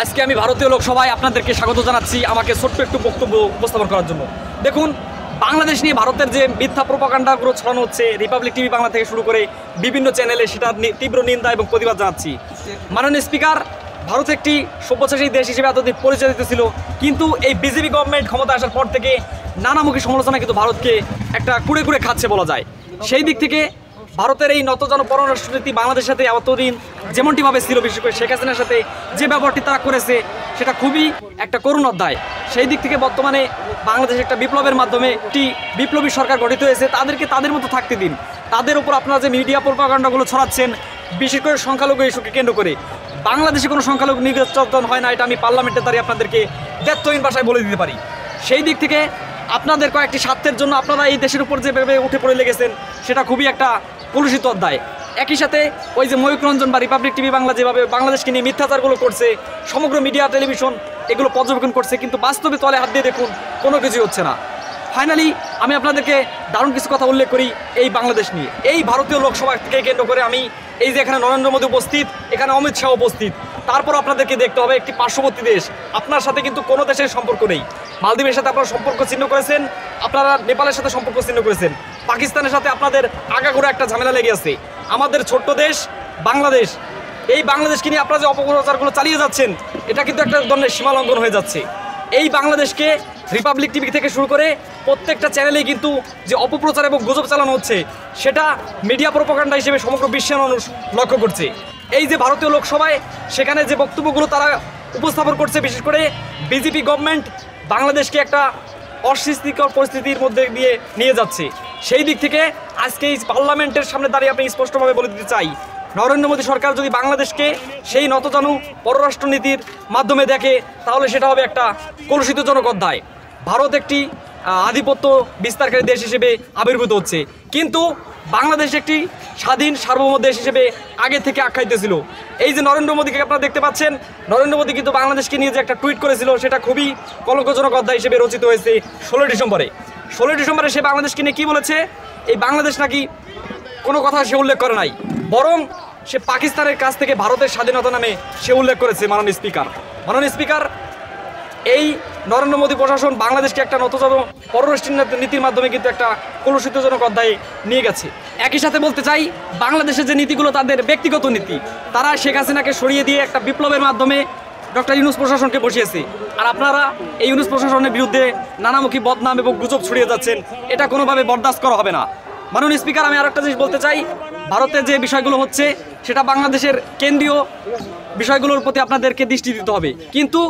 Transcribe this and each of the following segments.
আজকে আমি ভারতীয় লোকসভায় আপনাদেরকে স্বাগত জানাচ্ছি আমাকে ছোট্ট একটু বক্তব্য উপস্থাপন করার জন্য। দেখুন, বাংলাদেশ নিয়ে ভারতের যে মিথ্যা প্রোপাগান্ডাগুলো ছড়ানো হচ্ছে রিপাবলিক টিভি বাংলা থেকে শুরু করে বিভিন্ন চ্যানেলে, সেটা তীব্র নিন্দা এবং প্রতিবাদ জানাচ্ছি। মাননীয় স্পিকার, ভারত একটি সভ্যতাশী দেশ হিসেবে এতদিন পরিচয় দিতেছিল, কিন্তু এই বিজেপি গভর্নমেন্ট ক্ষমতা আসার পর থেকে নানামুখী সমালোচনা কিন্তু ভারতকে একটা কুড়ে কুড়ে খাচ্ছে বলা যায়। সেই দিক থেকে ভারতের এই নতজন পররাষ্ট্রনীতি বাংলাদেশের সাথে এতদিন যেমনটিভাবে ছিল, বিশেষ করে শেখ হাসিনার সাথে যে ব্যবহারটি তারা করেছে সেটা খুবই একটা করুণ অধ্যায়। সেই দিক থেকে বর্তমানে বাংলাদেশে একটা বিপ্লবের মাধ্যমে একটি বিপ্লবী সরকার গঠিত হয়েছে, তাদেরকে তাদের মতো থাকতে দিন। তাদের উপর আপনারা যে মিডিয়া প্রোপাগান্ডাগুলো ছড়াচ্ছেন, বিশেষ করে সংখ্যালঘু ইস্যুকে কেন্দ্র করে, বাংলাদেশে কোনো সংখ্যালঘু নির্যাতন হয় না, এটা আমি পার্লামেন্টে দাঁড়িয়ে আপনাদেরকে দ্ব্যর্থহীন ভাষায় বলে দিতে পারি। সেই দিক থেকে আপনাদের কয়েকটি স্বার্থের জন্য আপনারা এই দেশের উপর যেভাবে উঠে পড়ে লেগেছেন সেটা খুবই একটা কলুষিত অধ্যায়। একই সাথে ওই যে ময়ূক রঞ্জন বা রিপাবলিক টিভি বাংলা যেভাবে বাংলাদেশকে নিয়ে মিথ্যাচারগুলো করছে, সমগ্র মিডিয়া টেলিভিশন এগুলো পর্যবেক্ষণ করছে, কিন্তু বাস্তবে তলে হাত দিয়ে দেখুন কোনো কিছুই হচ্ছে না। ফাইনালি আমি আপনাদেরকে দারুণ কিছু কথা উল্লেখ করি এই বাংলাদেশ নিয়ে। এই ভারতীয় লোকসভাকে কেন্দ্র করে আমি এই যে এখানে নরেন্দ্র মোদী উপস্থিত, এখানে অমিত শাহ উপস্থিত, তারপর আপনাদেরকে দেখতে হবে একটি পার্শ্ববর্তী দেশ, আপনার সাথে কিন্তু কোনো দেশের সম্পর্ক নেই। মালদ্বীপের সাথে আপনারা সম্পর্ক ছিন্ন করেছেন, আপনারা নেপালের সাথে সম্পর্ক ছিন্ন করেছেন, পাকিস্তানের সাথে আপনাদের আগাগোড়া একটা ঝামেলা লেগে আছে। আমাদের ছোট্ট দেশ বাংলাদেশ, এই বাংলাদেশকে নিয়ে আপনারা যে অপপ্রচারগুলো চালিয়ে যাচ্ছেন, এটা কিন্তু একটা ধরনের সীমালঙ্ঘন হয়ে যাচ্ছে। এই বাংলাদেশকে রিপাবলিক টিভি থেকে শুরু করে প্রত্যেকটা চ্যানেলেই কিন্তু যে অপপ্রচার এবং গুজব চালানো হচ্ছে, সেটা মিডিয়া প্রোপাগান্ডা হিসেবে সমগ্র বিশ্বের মানুষ লক্ষ্য করছে। এই যে ভারতীয় লোকসভায় সেখানে যে বক্তব্যগুলো তারা উপস্থাপন করছে, বিশেষ করে বিজেপি গভর্নমেন্ট বাংলাদেশকে একটা অস্বস্তিকর পরিস্থিতির মধ্যে দিয়ে নিয়ে যাচ্ছে। সেই দিক থেকে আজকে এই পার্লামেন্টের সামনে দাঁড়িয়ে আমি স্পষ্টভাবে বলে দিতে চাই, নরেন্দ্র মোদী সরকার যদি বাংলাদেশকে সেই নতজানু পররাষ্ট্রনীতির মাধ্যমে দেখে, তাহলে সেটা হবে একটা কলুষিতজনক অধ্যায়। ভারত একটি আধিপত্য বিস্তারকারী দেশ হিসেবে আবির্ভূত হচ্ছে, কিন্তু বাংলাদেশ একটি স্বাধীন সার্বভৌম দেশ হিসেবে আগে থেকে আখ্যায়িত ছিল। এই যে নরেন্দ্র মোদীকে আপনারা দেখতে পাচ্ছেন, নরেন্দ্র মোদী কিন্তু বাংলাদেশকে নিয়ে যে একটা টুইট করেছিল, সেটা খুবই কলঙ্কজনক অধ্যায় হিসেবে রচিত হয়েছে 16 ডিসেম্বরে। 16 ডিসেম্বরে সে বাংলাদেশকে নিয়ে কী বলেছে, এই বাংলাদেশ নাকি কোনো কথা সে উল্লেখ করে নাই, বরং সে পাকিস্তানের কাছ থেকে ভারতের স্বাধীনতা নামে সে উল্লেখ করেছে। মাননীয় স্পিকার, এই নরেন্দ্র মোদী প্রশাসন বাংলাদেশকে একটা নতজানু পররাষ্ট্র নীতির মাধ্যমে কিন্তু একটা কলুষিতজনক অধ্যায়ে নিয়ে গেছে। একই সাথে বলতে চাই, বাংলাদেশের যে নীতিগুলো তাদের ব্যক্তিগত নীতি, তারা শেখ হাসিনাকে সরিয়ে দিয়ে একটা বিপ্লবের মাধ্যমে ডক্টর ইউনূস প্রশাসনকে বসিয়েছে, আর আপনারা এই ইউনূস প্রশাসনের বিরুদ্ধে নানামুখী বদনাম এবং গুজব ছড়িয়ে যাচ্ছেন, এটা কোনোভাবে বরদাস্ত করা হবে না। মাননীয় স্পিকার, আমি আরেকটা জিনিস বলতে চাই, ভারতের যে বিষয়গুলো হচ্ছে সেটা বাংলাদেশের কেন্দ্রীয় বিষয়গুলোর প্রতি আপনাদেরকে দৃষ্টি দিতে হবে, কিন্তু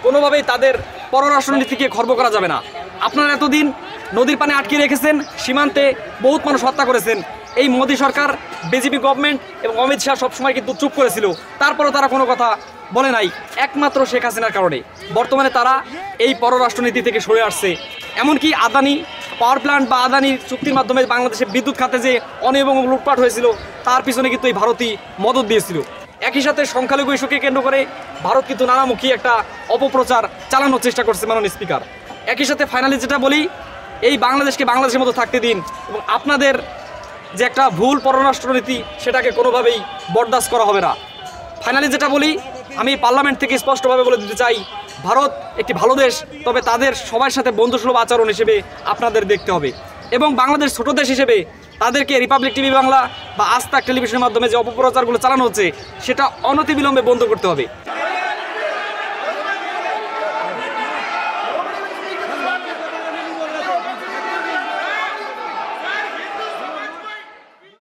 কোনোভাবেই তাদের পররাষ্ট্রনীতিকে খর্ব করা যাবে না। আপনারা এতদিন নদীর পানে আটকে রেখেছেন, সীমান্তে বহুত মানুষ হত্যা করেছেন। এই মোদী সরকার, বিজেপি গভর্নমেন্ট এবং অমিত শাহ সবসময় কিন্তু চুপ করেছিল, তারপরেও তারা কোনো কথা বলে নাই, একমাত্র শেখ হাসিনার কারণে বর্তমানে তারা এই পররাষ্ট্রনীতি থেকে সরে আসছে। এমনকি আদানি পাওয়ার প্ল্যান্ট বা আদানির চুক্তির মাধ্যমে বাংলাদেশের বিদ্যুৎ খাতে যে অনিয়ম এবং লুটপাট হয়েছিল, তার পিছনে কিন্তু এই ভারতই মদত দিয়েছিল। একই সাথে সংখ্যালঘু ইস্যুকে কেন্দ্র করে ভারত কিন্তু নানামুখী একটা অপপ্রচার চালানোর চেষ্টা করছে। মাননীয় স্পিকার, একই সাথে ফাইনালি যেটা বলি, এই বাংলাদেশকে বাংলাদেশের মতো থাকতে দিন, এবং আপনাদের যে একটা ভুল পররাষ্ট্রনীতি সেটাকে কোনোভাবেই বরদাস্ত করা হবে না। ফাইনালি যেটা বলি, আমি পার্লামেন্ট থেকে স্পষ্টভাবে বলে দিতে চাই, ভারত একটি ভালো দেশ, তবে তাদের সবার সাথে বন্ধুসুলভ আচরণ হিসেবে আপনাদের দেখতে হবে, এবং বাংলাদেশ ছোট দেশ হিসেবে তাদেরকে রিপাবলিক টিভি বাংলা বা আজ তাক টেলিভিশনের মাধ্যমে যে অপপ্রচারগুলো চালানো হচ্ছে, সেটা অনতিবিলম্বে বন্ধ করতে হবে।